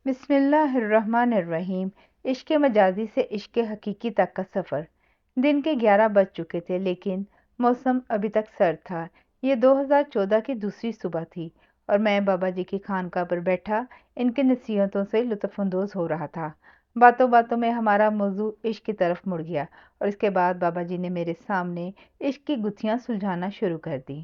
بسم اللہ الرحمن الرحیم۔ عشق مجازی سے عشق حقیقی تک کا سفر۔ دن کے 11 بج چکے تھے لیکن موسم ابھی تک سرد تھا۔ یہ 2014 کی دوسری صبح تھی اور میں بابا جی کی خانقاہ پر بیٹھا ان کی نصیحتوں سے لطف اندوز ہو رہا تھا۔ باتوں باتوں میں ہمارا موضوع عشق کی طرف مڑ گیا اور اس کے بعد بابا جی نے میرے سامنے عشق کی گتھیاں سلجھانا شروع کر دی۔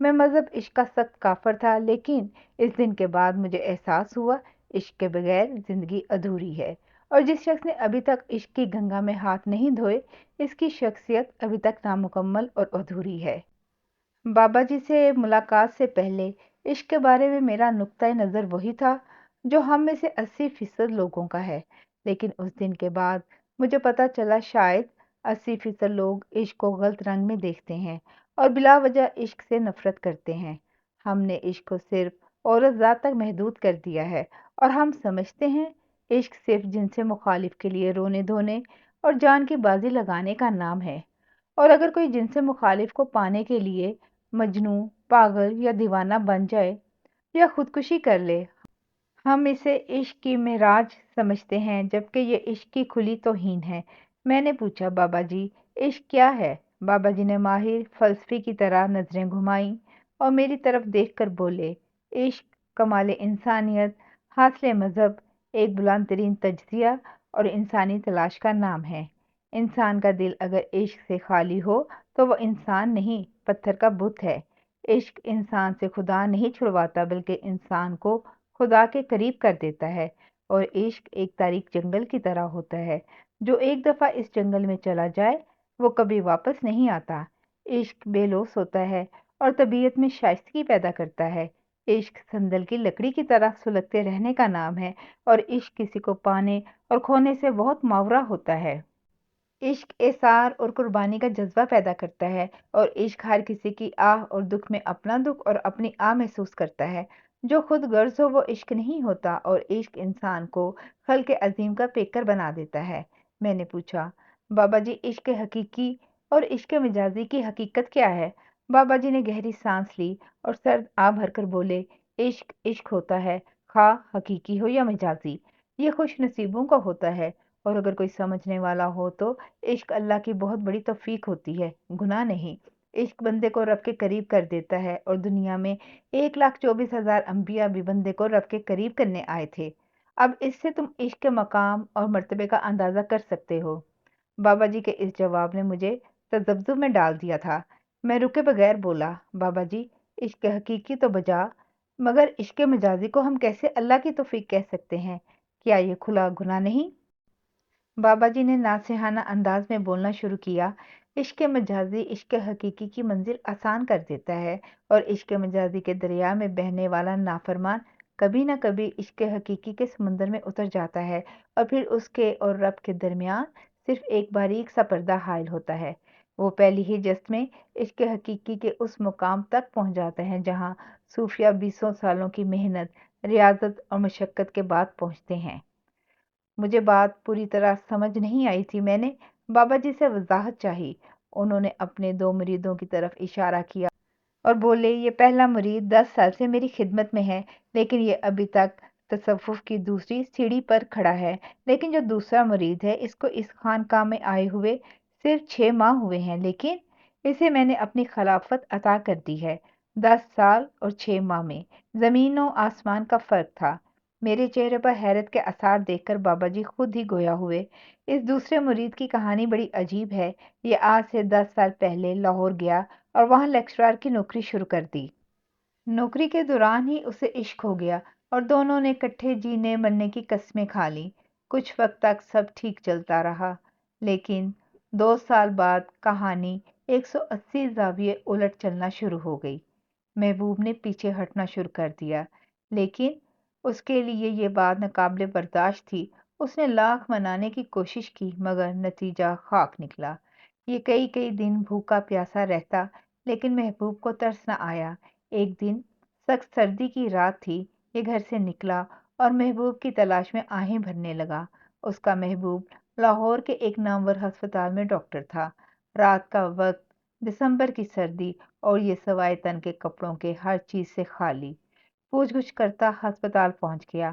میں مذہب عشق کا سخت کافر تھا لیکن اس دن کے بعد مجھے احساس ہوا عشق کے بغیر زندگی ادھوری ہے اور جس شخص نے ابھی تک عشق کی گنگا میں ہاتھ نہیں دھوئے اس کی شخصیت ابھی تک نامکمل اور ادھوری ہے۔ بابا جی سے ملاقات سے پہلے عشق کے بارے میں میرا نقطۂ نظر وہی تھا جو ہم میں سے 80% لوگوں کا ہے، لیکن اس دن کے بعد مجھے پتہ چلا شاید 80% لوگ عشق کو غلط رنگ میں دیکھتے ہیں اور بلا وجہ عشق سے نفرت کرتے ہیں۔ ہم نے عشق کو صرف عورت ذات تک محدود کر دیا ہے اور ہم سمجھتے ہیں عشق صرف جنس مخالف کے لیے رونے دھونے اور جان کی بازی لگانے کا نام ہے، اور اگر کوئی جنس مخالف کو پانے کے لیے مجنوں، پاگل یا دیوانہ بن جائے یا خودکشی کر لے، ہم اسے عشق کی معراج سمجھتے ہیں جبکہ یہ عشق کی کھلی توہین ہے۔ میں نے پوچھا بابا جی عشق کیا ہے؟ بابا جی نے ماہر فلسفی کی طرح نظریں گھمائیں اور میری طرف دیکھ کر بولے، عشق کمال انسانیت، حاصل مذہب، ایک بلند ترین تجزیہ اور انسانی تلاش کا نام ہے۔ انسان کا دل اگر عشق سے خالی ہو تو وہ انسان نہیں، پتھر کا بت ہے۔ عشق انسان سے خدا نہیں چھڑواتا بلکہ انسان کو خدا کے قریب کر دیتا ہے، اور عشق ایک تاریک جنگل کی طرح ہوتا ہے، جو ایک دفعہ اس جنگل میں چلا جائے وہ کبھی واپس نہیں آتا۔ عشق بے لوث ہوتا ہے اور طبیعت میں شائستگی پیدا کرتا ہے۔ عشق صندل کی لکڑی کی طرح سلگتے رہنے کا نام ہے اور عشق کسی کو پانے اور کھونے سے بہت ماورا ہوتا ہے۔ عشق ایثار اور قربانی کا جذبہ پیدا کرتا ہے اور عشق ہر کسی کی آہ اور دکھ میں اپنا دکھ اور اپنی آہ محسوس کرتا ہے۔ جو خود غرض ہو وہ عشق نہیں ہوتا اور عشق انسان کو خلق عظیم کا پیکر بنا دیتا ہے۔ میں نے پوچھا بابا جی عشق حقیقی اور عشق مجازی کی حقیقت کیا ہے؟ بابا جی نے گہری سانس لی اور سرد آہ بھر کر بولے، عشق عشق ہوتا ہے، خواہ حقیقی ہو یا مجازی۔ یہ خوش نصیبوں کا ہوتا ہے، اور اگر کوئی سمجھنے والا ہو تو عشق اللہ کی بہت بڑی توفیق ہوتی ہے، گناہ نہیں۔ عشق بندے کو رب کے قریب کر دیتا ہے اور دنیا میں 1,24,000 انبیاء بھی بندے کو رب کے قریب کرنے آئے تھے۔ اب اس سے تم عشق کے مقام اور مرتبے کا اندازہ کر سکتے ہو۔ بابا جی کے اس جواب نے مجھے تذبذب میں ڈال دیا تھا۔ میں رکے بغیر بولا، بابا جی عشق حقیقی تو بجا، مگر عشق مجازی کو ہم کیسے اللہ کی توفیق کہہ سکتے ہیں؟ کیا یہ کھلا گناہ نہیں؟ بابا جی نے ناصحانہ انداز میں بولنا شروع کیا، عشق مجازی عشق حقیقی کی منزل آسان کر دیتا ہے اور عشق مجازی کے دریا میں بہنے والا نافرمان کبھی نہ کبھی عشق حقیقی کے سمندر میں اتر جاتا ہے اور پھر اس کے اور رب کے درمیان صرف ایک باریک سا پردہ حائل ہوتا ہے۔ وہ پہلی ہی جست میں عشق حقیقی کے اس مقام تک پہنچ جاتا ہے جہاں صوفیہ 20 سالوں کی محنت، ریاضت اور مشقت کے بعد پہنچتے ہیں۔ مجھے بات پوری طرح سمجھ نہیں آئی تھی۔ میں نے بابا جی سے وضاحت چاہی۔ انہوں نے اپنے 2 مریدوں کی طرف اشارہ کیا اور بولے، یہ پہلا مرید 10 سال سے میری خدمت میں ہے لیکن یہ ابھی تک تصوف کی دوسری سیڑھی پر کھڑا ہے، لیکن جو دوسرا مرید ہے اس کو اس خانقاہ میں آئے ہوئے صرف 6 ماہ ہوئے ہیں، لیکن اسے میں نے اپنی خلافت عطا کر دی ہے۔ 10 سال اور 6 ماہ میں زمین و آسمان کا فرق تھا۔ میرے چہرے پر حیرت کے آثار دیکھ کر بابا جی خود ہی گویا ہوئے۔ اس دوسرے مرید کی کہانی بڑی عجیب ہے۔ یہ آج سے 10 سال پہلے لاہور گیا اور وہاں لیکچرار کی نوکری شروع کر دی۔ نوکری کے دوران ہی اسے عشق ہو گیا اور دونوں نے اکٹھے جینے مرنے کی قسمیں کھا لیں۔ کچھ وقت تک سب ٹھیک چلتا رہا لیکن 2 سال بعد کہانی 180 زاویے الٹ چلنا شروع ہو گئی۔ محبوب نے پیچھے ہٹنا شروع کر دیا، لیکن اس کے لیے یہ بات ناقابل برداشت تھی۔ اس نے لاکھ منانے کی کوشش کی مگر نتیجہ خاک نکلا۔ یہ کئی دن بھوکا پیاسا رہتا لیکن محبوب کو ترس نہ آیا۔ ایک دن سخت سردی کی رات تھی، یہ گھر سے نکلا اور محبوب کی تلاش میں آہیں بھرنے لگا۔ اس کا محبوب لاہور کے ایک نامور ہسپتال میں ڈاکٹر تھا۔ رات کا وقت، دسمبر کی سردی اور یہ سوائے تن کے کپڑوں کے ہر چیز سے خالی۔ پوچھ گچھ کرتا ہسپتال پہنچ گیا۔